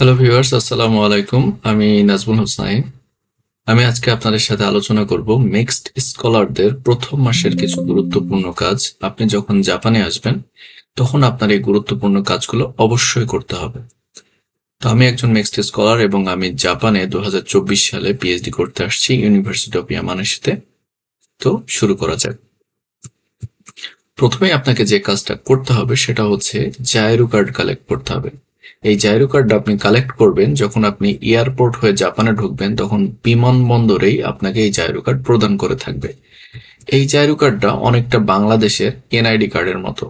Hello viewers, আসসালামু আলাইকুম। আমি নাজমুল হোসাইন। আমি আজকে আপনাদের সাথে আলোচনা করব মিক্সড স্কলারদের প্রথম মাসের কিছু গুরুত্বপূর্ণ কাজ। আপনি যখন জাপানে আসবেন তখন আপনার এই গুরুত্বপূর্ণ কাজগুলো অবশ্যই করতে হবে। তো আমি একজন মিক্সড স্কলার এবং আমি জাপানে 2024 সালে পিএইচডি করতে আসছি ইউনিভার্সিটি অফ ইয়ামানাশিতে। তো শুরু করা যাক। প্রথমেই আপনাকে যে কাজটা করতে হবে সেটা হচ্ছে জাইরো কার্ড কালেক্ট করতে হবে। এই জাইরো কার্ডটা আপনি কালেক্ট করবেন যখন আপনি এয়ারপোর্ট হয়ে জাপানে ঢুকবেন, তখন বিমানবন্দরেই আপনাকে এই জাইরো কার্ড প্রদান করে থাকবে। এই জাইরো কার্ডটা অনেকটা বাংলাদেশের এনআইডি কার্ডের মতো,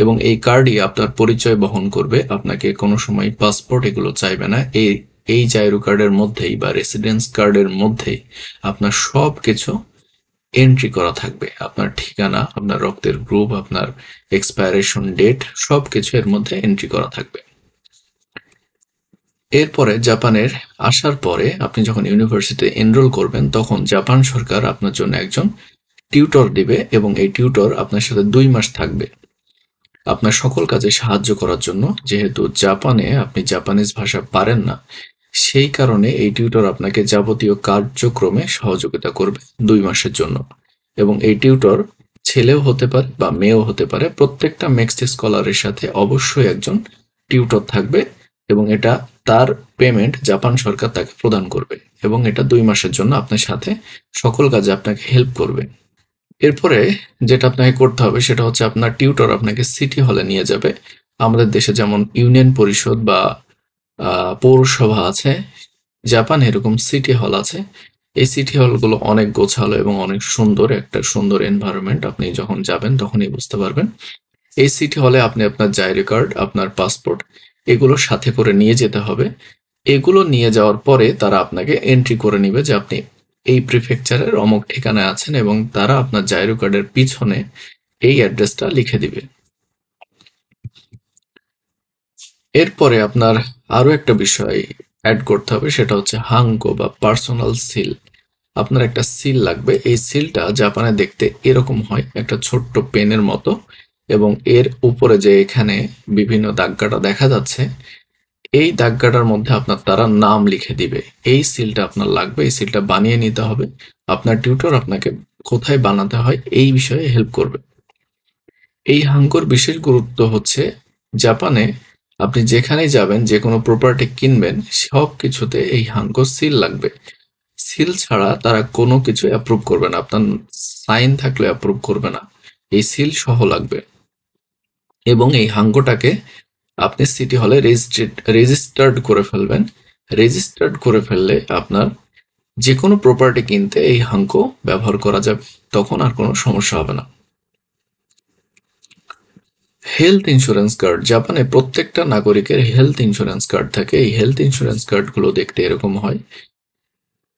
এবং এই কার্ডই আপনার পরিচয় বহন করবে। আপনাকে কোনো সময় পাসপোর্ট এগুলো চাইবে না। এই এই জাইরো কার্ডের মধ্যেই বা রেসিডেন্স কার্ডের মধ্যেই আপনার সব কিছু এন্ট্রি করা থাকবে। আপনার ঠিকানা, আপনার রক্তের গ্রুপ, আপনার এক্সপায়ারেশন ডেট সবকিছু এর মধ্যে এন্ট্রি করা থাকবে। এরপরে জাপানের আসার পরে আপনি যখন ইউনিভার্সিটিতে এনরোল করবেন তখন জাপান সরকার আপনার জন্য একজন টিউটর দিবে, এবং এই টিউটর আপনার সাথে 2 মাস থাকবে আপনার সকল কাজে সাহায্য করার জন্য। যেহেতু জাপানে আপনি জাপানিজ ভাষা পারেন না, সেই কারণে এই টিউটর আপনাকে যাবতীয় কার্যক্রমে সহযোগিতা করবে 2 মাসের জন্য। এবং এই টিউটর ছেলেও হতে পারে বা মেয়েও হতে পারে। প্রত্যেকটা মিক্সড স্কলারের সাথে অবশ্যই একজন টিউটর থাকবে, এবং এটা তার পেমেন্ট জাপান সরকার তাকে প্রদান করবে, এবং এটা 2 মাসের জন্য আপনার সাথে সকল কাজে আপনাকে হেল্প করবে। এরপরে যেটা আপনাকে করতে হবে সেটা হচ্ছে আপনার টিউটর আপনাকে সিটি হলে নিয়ে যাবে। আমাদের দেশে যেমন ইউনিয়ন পরিষদ বা পৌরসভা আছে, জাপানে এরকম সিটি হল আছে। এই সিটি হলগুলো অনেক গোছালো এবং অনেক সুন্দর, একটা সুন্দর এনভায়রনমেন্ট। আপনি যখন যাবেন তখনই বুঝতে পারবেন। এই সিটি হলে আপনি আপনার জাইরো কার্ড, আপনার পাসপোর্ট এগুলো সাথে করে নিয়ে যেতে হবে। এগুলো নিয়ে যাওয়ার পরে তারা আপনাকে এন্ট্রি করে নিবে যে আপনি এই প্রিফেকচারের অমুক ঠিকানায় আছেন, এবং তারা আপনার জাইরো কার্ডের পিছনে এই অ্যাড্রেসটা লিখে দিবে। এরপরে আপনার আরো একটা বিষয় অ্যাড করতে হবে, সেটা হচ্ছে হাঙ্কো বা পার্সোনাল সিল। আপনার একটা সিল লাগবে। এই সিলটা জাপানে দেখতে এরকম হয়, একটা ছোট্ট পেনের মতো, এবং এর উপরে যে এখানে বিভিন্ন দাগকাটা দেখা যাচ্ছে, এই দাগকাটার মধ্যে আপনার তারা নাম লিখে দিবে। এই সিলটা আপনার লাগবে। এই সিলটা বানিয়ে নিতে হবে। আপনার টিউটর আপনাকে কোথায় বানাতে হয় এই বিষয়ে হেল্প করবে। এই হাঙ্কোর বিশেষ গুরুত্ব হচ্ছে জাপানে আপনি যেখানেই যাবেন, যে কোনো প্রপার্টি কিনবেন, সব কিছুতে এই হাঙ্কো সিল লাগবে। সিল ছাড়া তারা কোনো কিছু অ্যাপ্রুভ করবে না। আপনার সাইন থাকলে অ্যাপ্রুভ করবে না। এই সিল সহ লাগবে। এবং এই হাঙ্কোটাকে আপনি সিটি হলে রেজিস্টার্ড করে ফেলবেন। রেজিস্টার্ড করে ফেললে আপনার যে কোনো প্রপার্টি কিনতে এই হাঙ্কো ব্যবহার করা যাবে। তখন আর কোনো সমস্যা হবে না। Health insurance card. জাপানে প্রত্যেকটা নাগরিকের হেলথ ইন্স্যুরেন্স কার্ড থাকে। এই হেলথ ইন্স্যুরেন্স কার্ডগুলো দেখতে এরকম হয়।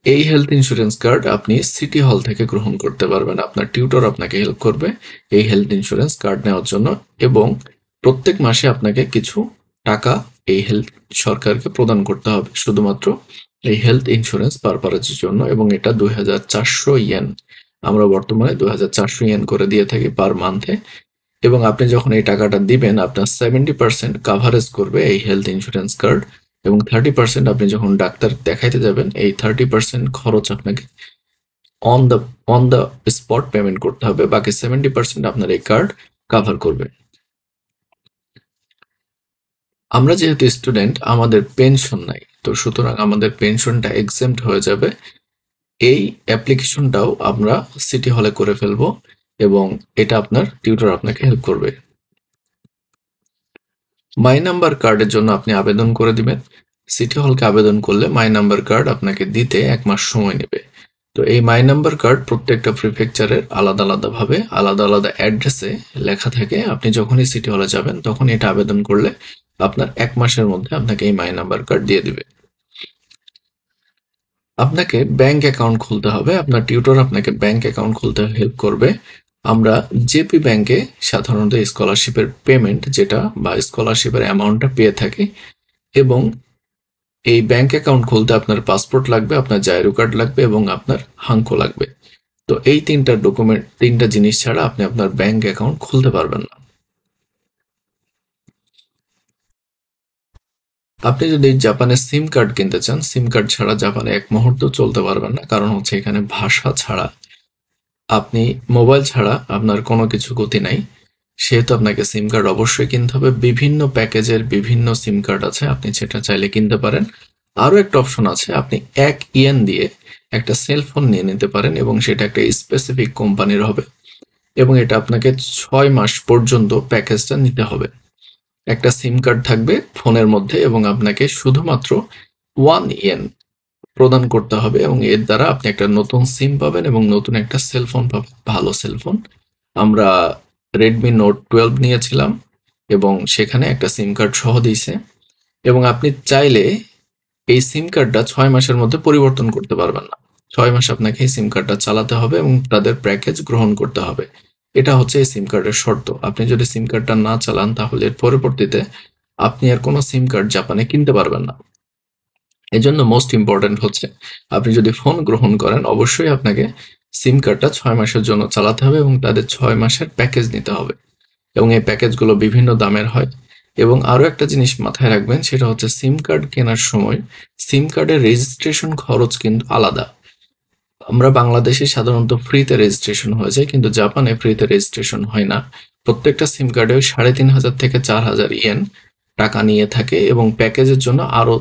এই হেলথ ইন্স্যুরেন্স কার্ড আপনি সিটি হল থেকে গ্রহণ করতে পারবেন। আপনার টিউটর আপনাকে হেল্প করবে এই হেলথ ইন্স্যুরেন্স কার্ড নেওয়ার জন্য, এবং প্রত্যেক মাসে আপনাকে কিছু টাকা এই হেলথ সরকারকে প্রদান করতে হবে শুধুমাত্র এই হেলথ ইন্স্যুরেন্স পারপাসের জন্য। এবং এটা 2400 ইয়েন, আমরা বর্তমানে 2400 ইয়েন করে দিয়ে থাকি পার মান্থে। এবং আপনি যখন এই টাকাটা দিবেন, আপনার 70% কাভারেজ করবে এই হেলথ ইন্স্যুরেন্স কার্ড, এবং 30% আপনি যখন ডাক্তার দেখাইতে যাবেন, এই 30% খরচ আপনাকে on the on the spot payment করতে হবে। বাকি 70% আপনার এই কার্ড কাভার করবে। আমরা যেহেতু স্টুডেন্ট, আমাদের পেনশন নাই, তো সুতরাং আমাদের পেনশনটা এক্সেম্পট হয়ে যাবে। এই অ্যাপ্লিকেশনটাও আমরা সিটি হলে করে ফেলবো, এবং এটা আপনার টিউটর আপনাকে হেল্প করবে। মাই নাম্বার কার্ডের জন্য আপনি আবেদন করে দিবেন। সিটি হলকে আবেদন করলে মাই নাম্বার কার্ড আপনাকে দিতে 1 মাস সময় নেবে। তো এই মাই নাম্বার কার্ড প্রত্যেকটা প্রিফেকচারের আলাদা আলাদা ভাবে আলাদা আলাদা অ্যাড্রেসে লেখা থাকে। আপনি যখনই সিটি হলে যাবেন তখন এটা আবেদন করলে আপনার 1 মাসের মধ্যে আপনাকে এই মাই নাম্বার কার্ড দিয়ে দিবে। আপনাকে ব্যাংক অ্যাকাউন্ট খুলতে হবে। আপনার টিউটর আপনাকে ব্যাংক অ্যাকাউন্ট খুলতে হেল্প করবে। আমরা জেপি ব্যাংকে সাধারণত স্কলারশিপের পেমেন্ট যেটা বা স্কলারশিপের অ্যামাউন্টটা পেয়ে থাকি। এবং এই ব্যাংক অ্যাকাউন্ট খুলতে আপনার পাসপোর্ট লাগবে, আপনার জাইরো কার্ড লাগবে, এবং আপনার হাঙ্কো লাগবে। তো এই তিনটা জিনিস ছাড়া আপনি আপনার ব্যাংক অ্যাকাউন্ট খুলতে পারবেন না। আপনি যদি জাপানে সিম কার্ড কিনতে চান, সিম কার্ড ছাড়া জাপানে এক মুহূর্ত চলতে পারবেন না, কারণ হচ্ছে এখানে ভাষা ছাড়া, আপনি মোবাইল ছাড়া আপনার কোনো কিছু গতি নাই। সেহেতু আপনাকে সিম কার্ড অবশ্যই কিনতে হবে। বিভিন্ন প্যাকেজের বিভিন্ন সিম কার্ড আছে, আপনি সেটা চাইলে কিনতে পারেন। আরও একটা অপশন আছে, আপনি 1 ইয়েন দিয়ে একটা সেলফোন নিয়ে নিতে পারেন এবং সেটা একটা স্পেসিফিক কোম্পানির হবে এবং এটা আপনাকে 6 মাস পর্যন্ত প্যাকেজটা নিতে হবে। একটা সিম কার্ড থাকবে ফোনের মধ্যে এবং আপনাকে শুধুমাত্র 1 ইয়েন প্রদান করতে হবে এবং এর দ্বারা আপনি একটা নতুন সিম পাবেন এবং নতুন একটা সেলফোন পাবেন, ভালো সেলফোন। আমরা রেডমি নোট 12 নিয়েছিলাম এবং সেখানে একটা সিম কার্ড সহ দিয়েছে এবং আপনি চাইলে এই সিম কার্ডটা 6 মাসের মধ্যে পরিবর্তন করতে পারবেন না। 6 মাস আপনাকে এই সিম কার্ডটা চালাতে হবে এবং তাদের প্যাকেজ গ্রহণ করতে হবে। এটা হচ্ছে এই সিম কার্ডের শর্ত। আপনি যদি সিম কার্ডটা না চালান তাহলে এর পরবর্তীতে আপনি আর কোনো সিম কার্ড জাপানে কিনতে পারবেন না। এজন্য মোস্ট ইম্পর্ট্যান্ট হচ্ছে আপনি যদি ফোন গ্রহণ করেন অবশ্যই আপনাকে সিম কার্ডটা 6 মাসের জন্য চালাতে হবে এবং তাদের 6 মাসের প্যাকেজ নিতে হবে এবং এই প্যাকেজগুলো বিভিন্ন দামের হয়। এবং আরও একটা জিনিস মাথায় রাখবেন, সেটা হচ্ছে সিম কার্ড কেনার সময় সিম কার্ডের রেজিস্ট্রেশন খরচ কিন্তু আলাদা। আমরা বাংলাদেশে সাধারণত ফ্রিতে রেজিস্ট্রেশন হয়ে যায়, কিন্তু জাপানে ফ্রিতে রেজিস্ট্রেশন হয় না। প্রত্যেকটা সিম কার্ডে 3500 থেকে 4000 ইয়েন টাকা নিয়ে থাকে এবং প্যাকেজের জন্য আরও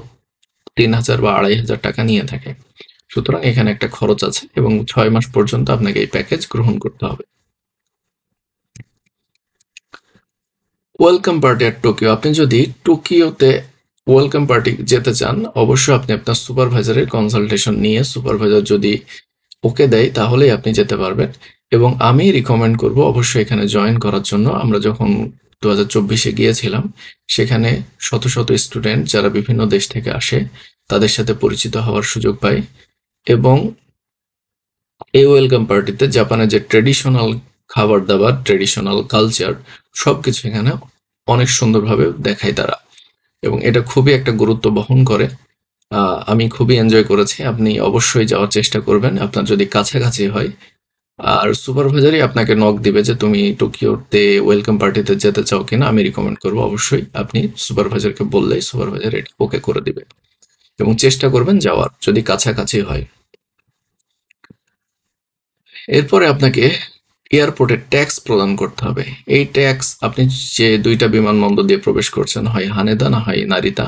3000 বা 2500 টাকা নিয়ে থাকে। সুতরাং এখানে একটা খরচ আছে এবং 6 মাস পর্যন্ত আপনাকে এই প্যাকেজ গ্রহণ করতে হবে। ওয়েলকাম পার্টি আর টোকিও, আপনি যদি টোকিওতে ওয়েলকাম পার্টি যেতে চান অবশ্যই আপনি আপনার সুপারভাইজারের কনসালটেশন নিয়ে, সুপারভাইজার যদি ওকে দেয় তাহলেই আপনি যেতে পারবেন এবং আমি রিকমেন্ড করব অবশ্যই এখানে জয়েন করার জন্য। আমরা যখন 2024-এ গিয়েছিলাম সেখানে শত শত স্টুডেন্ট যারা বিভিন্ন দেশ থেকে আসে তাদের সাথে পরিচিত হওয়ার সুযোগ পাই এবং এই ওয়েলকাম পার্টিতে জাপানের যে ট্রেডিশনাল খাবার দাবার, ট্রেডিশনাল কালচার সবকিছু এখানে অনেক সুন্দরভাবে দেখায় তারা এবং এটা খুবই একটা গুরুত্ব বহন করে। আমি খুবই এনজয় করেছি। আপনি অবশ্যই যাওয়ার চেষ্টা করবেন আপনার যদি কাছাকাছি হয়। আর সুপারভাইজারই আপনাকে নক দিবে যে তুমি টোকিওতে ওয়েলকাম পার্টিতে যেতে চাও কিনা। আমি রিকমেন্ড করবো অবশ্যই আপনি সুপারভাইজারকে বললেই সুপারভাইজার এটা ওকে করে দিবে এবং চেষ্টা করবেন যাওয়ার যদি কাছাকাছি হয়। এরপরে আপনাকে এয়ারপোর্টে ট্যাক্স প্রদান করতে হবে। এই ট্যাক্স আপনি যে 2টা বিমানবন্দর দিয়ে প্রবেশ করছেন, হয় হানেদা না হয় নারিতা,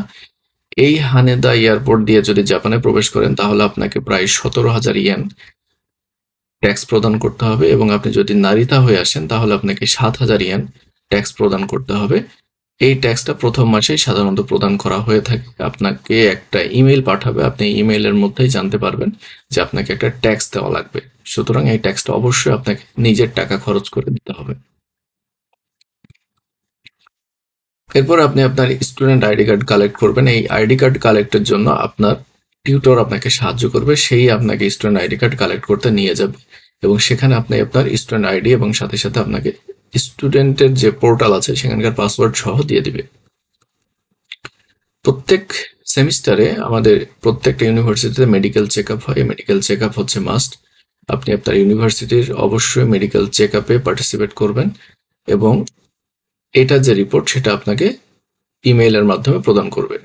এই হানেদা এয়ারপোর্ট দিয়ে যদি জাপানে প্রবেশ করেন তাহলে আপনাকে প্রায় 17,000 ইয়েন ট্যাক্স প্রদান করতে হবে এবং আপনি যদি নারিতা হয়ে আসেন তাহলে আপনাকে 7,000 ইয়েন ট্যাক্স প্রদান করতে হবে। এই ট্যাক্সটা প্রথম মাসেই সাধারণত প্রদান করা হয়ে থাকে। আপনাকে একটা ইমেল পাঠাবে, আপনি ইমেইলের মধ্যেই জানতে পারবেন যে আপনাকে একটা ট্যাক্স দেওয়া লাগবে। সুতরাং এই ট্যাক্সটা অবশ্যই আপনাকে নিজের টাকা খরচ করে দিতে হবে। এরপর আপনি আপনার স্টুডেন্ট আইডি কার্ড কালেক্ট করবেন। এই আইডি কার্ড কালেক্টের জন্য আপনার টিউটর আপনাকে সাহায্য করবে, সেই আপনাকে স্টুডেন্ট আইডি কার্ড কালেক্ট করতে নিয়ে যাবে এবং সেখানে আপনি আপনার স্টুডেন্ট আইডি এবং সাথে সাথে আপনাকে স্টুডেন্টের যে পোর্টাল আছে সেখানকার পাসওয়ার্ড সহ দিয়ে দিবে। প্রত্যেক সেমিস্টারে আমাদের প্রত্যেকটা ইউনিভার্সিটিতে মেডিকেল চেক আপ হয়। মেডিকেল চেক আপ হচ্ছে মাস্ট। আপনি আপনার ইউনিভার্সিটির অবশ্যই মেডিকেল চেক আপে পার্টিসিপেট করবেন এবং এটা যে রিপোর্ট সেটা আপনাকে ইমেইলের মাধ্যমে প্রদান করবে।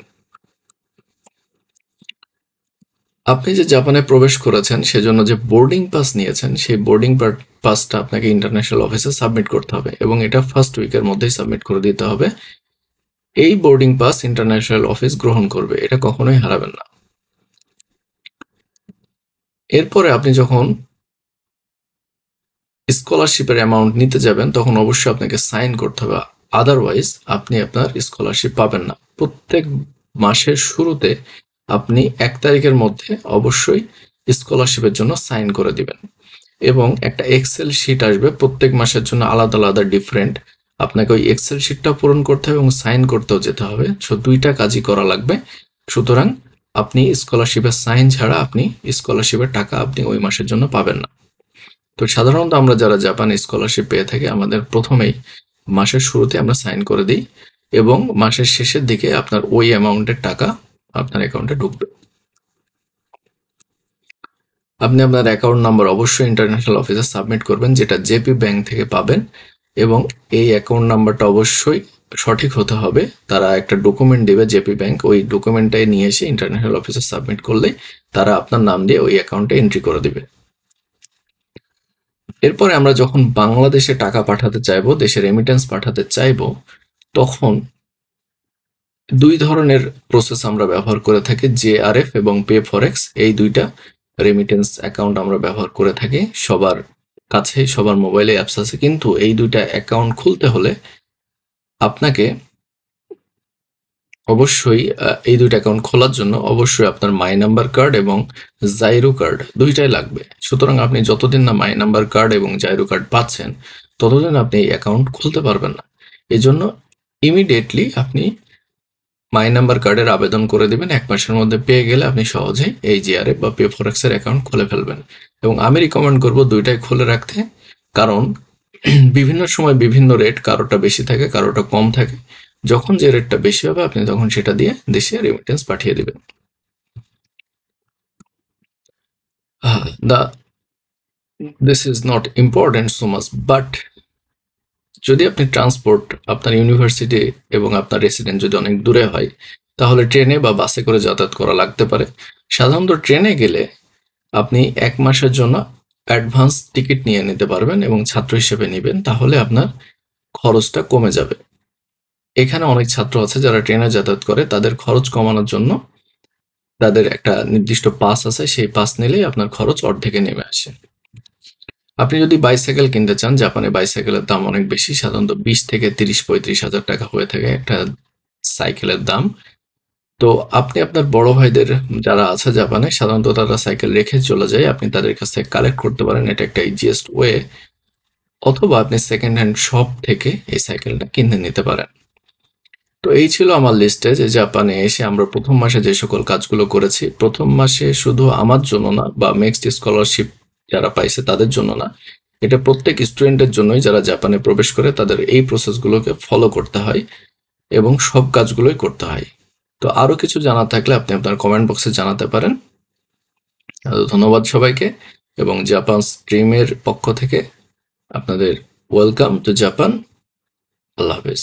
আপনি যে জাপানে প্রবেশ করেছেন সেজন্য যে বোর্ডিং পাস নিয়েছেন সেই বোর্ডিং পাসটা আপনাকে ইন্টারন্যাশনাল অফিসে সাবমিট করতে হবে এবং এটা ফার্স্ট উইকের মধ্যেই সাবমিট করে দিতে হবে। এই বোর্ডিং পাস ইন্টারন্যাশনাল অফিস গ্রহণ করবে, এটা কখনোই হারাবেন না। এরপরে আপনি যখন স্কলারশিপের অ্যামাউন্ট নিতে যাবেন তখন অবশ্যই আপনাকে সাইন করতে হবে, আদারওয়াইজ আপনি আপনার স্কলারশিপ পাবেন না। প্রত্যেক মাসের শুরুতে আপনি 1 তারিখের মধ্যে অবশ্যই স্কলারশিপের জন্য সাইন করে দিবেন এবং একটা এক্সেল শিট আসবে প্রত্যেক মাসের জন্য আলাদা আলাদা ডিফারেন্ট। আপনাকে ওই এক্সেল শিটটা পূরণ করতে হবে এবং সাইন করতেও যেতে হবে। সো 2টা কাজই করা লাগবে। সুতরাং আপনি স্কলারশিপের সাইন ছাড়া আপনি স্কলারশিপের টাকা আপনি ওই মাসের জন্য পাবেন না। তো সাধারণত আমরা যারা জাপান স্কলারশিপ পেয়ে থাকি আমাদের প্রথমেই মাসের শুরুতে আমরা সাইন করে দিই এবং মাসের শেষের দিকে আপনার ওই অ্যামাউন্টের টাকা আপনার অ্যাকাউন্টে ঢুকবে। আপনি আপনার অ্যাকাউন্ট নাম্বার অবশ্যই ইন্টারন্যাশনাল অফিসে সাবমিট করবেন, যেটা জেপি ব্যাংক থেকে পাবেন এবং এই অ্যাকাউন্ট নাম্বারটা অবশ্যই সঠিক হতে হবে। তারা একটা ডকুমেন্ট দেবে জেপি ব্যাংক, ওই ডকুমেন্টটাই নিয়ে এসে ইন্টারন্যাশনাল অফিসে সাবমিট করলে তারা আপনার নাম দিয়ে ওই অ্যাকাউন্টে এন্ট্রি করে দিবে। এরপরে আমরা যখন বাংলাদেশে টাকা পাঠাতে চাইবো, দেশে রেমিটেন্স পাঠাতে চাইবো, তখন দুই ধরনের প্রসেস আমরা ব্যবহার করে থাকি, জেআরএফ এবং পে ফরেক্স। এই দুইটা রেমিটেন্স অ্যাকাউন্ট আমরা ব্যবহার করে থাকি। সবার কাছে, সবার মোবাইলে অ্যাপস আছে, কিন্তু এই দুইটা অ্যাকাউন্ট খুলতে হলে আপনাকে অবশ্যই এই দুইটা অ্যাকাউন্ট খোলার জন্য অবশ্যই আপনার মাই নাম্বার কার্ড এবং জাইরো কার্ড দুইটাই লাগবে। সুতরাং আপনি যতদিন না মাই নাম্বার কার্ড এবং জাইরো কার্ড পাচ্ছেন, ততদিন আপনি এই অ্যাকাউন্ট খুলতে পারবেন না। এই জন্য ইমিডিয়েটলি আপনি মাই নাম্বার কার্ডের আবেদন করে দিবেন। 1 মাসের মধ্যে পেয়ে গেলে আপনি সহজেই এই জিআরএফ বা পে ফরেক্সের অ্যাকাউন্ট খুলে ফেলবেন। এবং আমি রিকমেন্ড করব দুইটাই খুলে রাখতে, কারণ বিভিন্ন সময় বিভিন্ন রেট, কারোটা বেশি থাকে, কারোটা কম থাকে। যখন যে রেটটা বেশি হবে আপনি তখন সেটা দিয়ে দেশে রেমিটেন্স পাঠিয়ে দিবেন। This is not important so much, but যদি আপনি ট্রান্সপোর্ট, আপনার ইউনিভার্সিটি এবং আপনার রেসিডেন্ট যদি অনেক দূরে হয়, তাহলে ট্রেনে বা বাসে করে যাতায়াত করা লাগতে পারে। সাধারণত ট্রেনে গেলে আপনি 1 মাসের জন্য অ্যাডভান্স টিকিট নিয়ে নিতে পারবেন এবং ছাত্র হিসেবে নেবেন, তাহলে আপনার খরচটা কমে যাবে। এখানে অনেক ছাত্র আছে যারা ট্রেনে যাতায়াত করে, তাদের খরচ কমানোর জন্য তাদের একটা নির্দিষ্ট পাস আছে, সেই পাস নিলেই আপনার খরচ অর্ধেকে নেমে আসে। আপনি যদি বাইসাইকেল কিনতে চান, জাপানে বাইসাইকেলের দাম অনেক বেশি, সাধারণত 20 থেকে 30-35 হাজার টাকা হয়ে থাকে একটা সাইকেলের দাম। তো আপনি আপনার বড় ভাইদের যারা আছে জাপানে, সাধারণত তারা সাইকেল রেখে চলে যায়, আপনি তাদের কাছ থেকে কালেক্ট করতে পারেন, এটা একটা ইজিয়েস্ট ওয়ে। অথবা আপনি সেকেন্ড হ্যান্ড শপ থেকে এই সাইকেলটা কিনে নিতে পারেন। তো এই ছিল আমার লিস্টে যে জাপানে এসে আমরা প্রথম মাসে যে সকল কাজগুলো করেছি। প্রথম মাসে শুধু আমার জন্য না, বা নেক্সট স্কলারশিপ যারা পাইছে তাদের জন্য না, এটা প্রত্যেক স্টুডেন্টের জন্যই যারা জাপানে প্রবেশ করে তাদের এই প্রসেসগুলোকে ফলো করতে হয় এবং সব কাজগুলোই করতে হয়। তো আরো কিছু জানার থাকলে আপনি আপনার কমেন্ট বক্সে জানাতে পারেন। ধন্যবাদ সবাইকে, এবং জাপান স্ট্রিমের পক্ষ থেকে আপনাদের ওয়েলকাম টু জাপান। আল্লাহ হাফেজ।